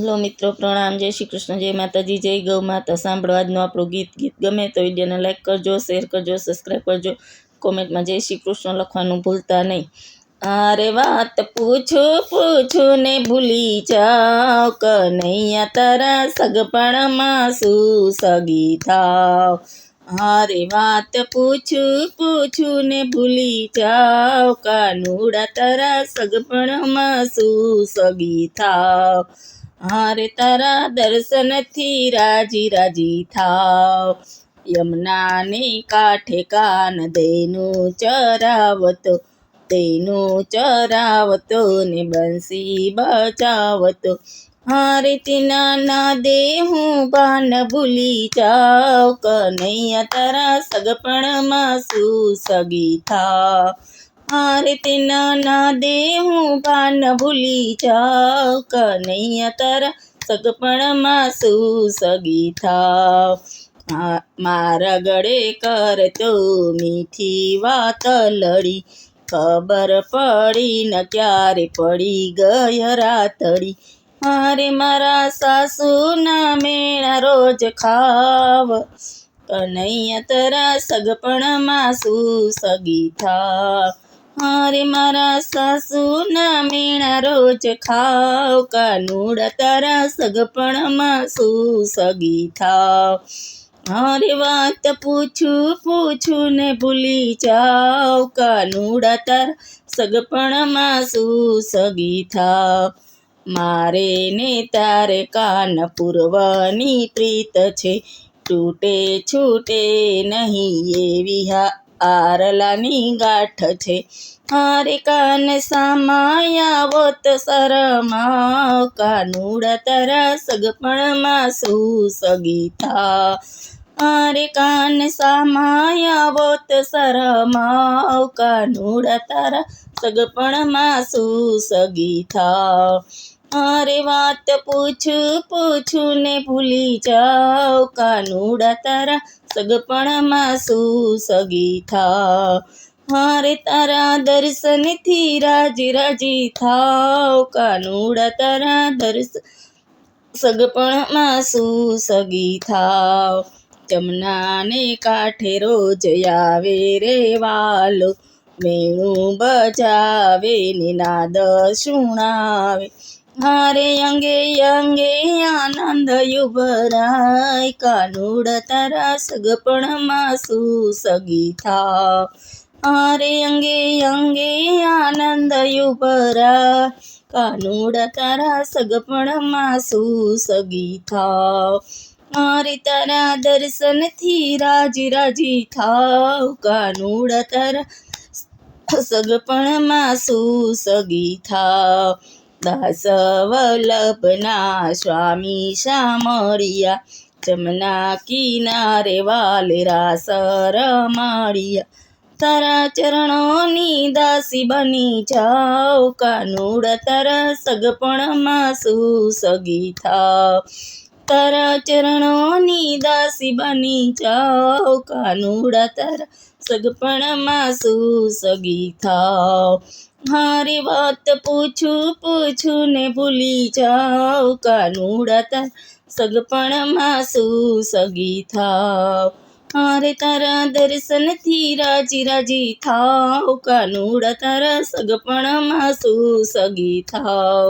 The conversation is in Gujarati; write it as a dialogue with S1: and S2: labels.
S1: હલો મિત્રો, પ્રણામ, જય શ્રી કૃષ્ણ, જય માતાજી, જય ગૌ માતા. સાંભળો આજનું આપણું ગીત ગમે તો વિડીયોને લાઈક કરજો, શેર કરજો, સબસ્ક્રાઈબ કરજો, કોમેન્ટમાં જય શ્રી કૃષ્ણ લખવાનું ભૂલતા નહીં. અરે વાત પૂછું ને ભૂલી જાઓ, કનૈયા તારા સગપણમાં શું સગી થાવ. અરે વાત પૂછું ને ભૂલી જાઓ, કાનુડા તારા સગપણમાં શું સગી થાવ. હારે તારા દર્શનથી રાજી થાવ. યમુનાને કાંઠે કાન તેનું ચરાવતો ને બંસી બચાવતો. હારે તેના ના દે હું બાન ભૂલી જાઉં, કનૈયા તારા સગપણમાં શું સગી થાવ. હારે તેના ના દે હું બાન ભૂલી જાઉં, કનૈયા તારા સગપણમાં શું સગી થાવ. મારા ગળે કરતો મીઠી વાત લડી, ખબર પડી ન ક્યારે પડી ગઈ રાતડી. હારે મારા સાસુના મેણા રોજ ખાવ, કનૈયા તારા સગપણમાં શું સગી થાવ. હારે મારા સાસુના મેણા રોજ ખાવ, કાનુડા તારા સગપણમાં શું સગી થાવ. હારે વાત પૂછું ને ભૂલી જાઓ, કાનુડા તારા સગપણમાં શું સગી થાવ. મારે ને તારે કાન પૂર્વની પ્રીત છે, તૂટે છૂટે નહીં એવી આરલાની ગાંઠ છે. હારે કાન સામાયાવો તો શરમાવ, કાનુડા તારા સગપણમાં શું સગી થાવ. હારે કાન સામાયાવો તો શરમાવ, કાનુડા તારા સગપણમાં શું સગી થાવ. હારે વાત પૂછું ને ભૂલી જાઓ, કાનુડા તારા સગપણમાં શું સગી થાવ. હારે તારા દર્શનથી રાજી થાવ, કાનુડા તારા સગપણમાં શું સગી થાવ. યમુનાને કાંઠે રોજ આવે રે વાલો, વેણું બજાવે ને નાદ સુણાવે. હારે અંગે આનંદ યુવરાય, કાનુડા તારા સગપણમાં શું સગી થાવ. હારે અંગે આનંદ યુવરાય, કાનુડા તારા સગપણમાં શું સગી થાવ. હારે તારા દર્શનથી રાજી થાવ, કાનુડા તારા સગપણમાં શું સગી થાવ. દાસ વલ્લભના સ્વામી શામળિયા, જમના કિનારે વાલે રાસ રમાડિયા. તારા ચરણોની દાસી બની જાઓ, કાનુડા તારા સગપણમાં શું સગી થાવ. તારા ચરણોની દાસી બની જાઓ, કાનુડા તારા સગપણમાં શું સગી થાવ. હારે વાત પૂછું ને ભૂલી જાઓ, કાનુડા તારા સગપણમાં શું સગી થાવ. હારે તારા દર્શનથી રાજી થાવ, કાનુડા તારા સગપણમાં શું સગી થાવ.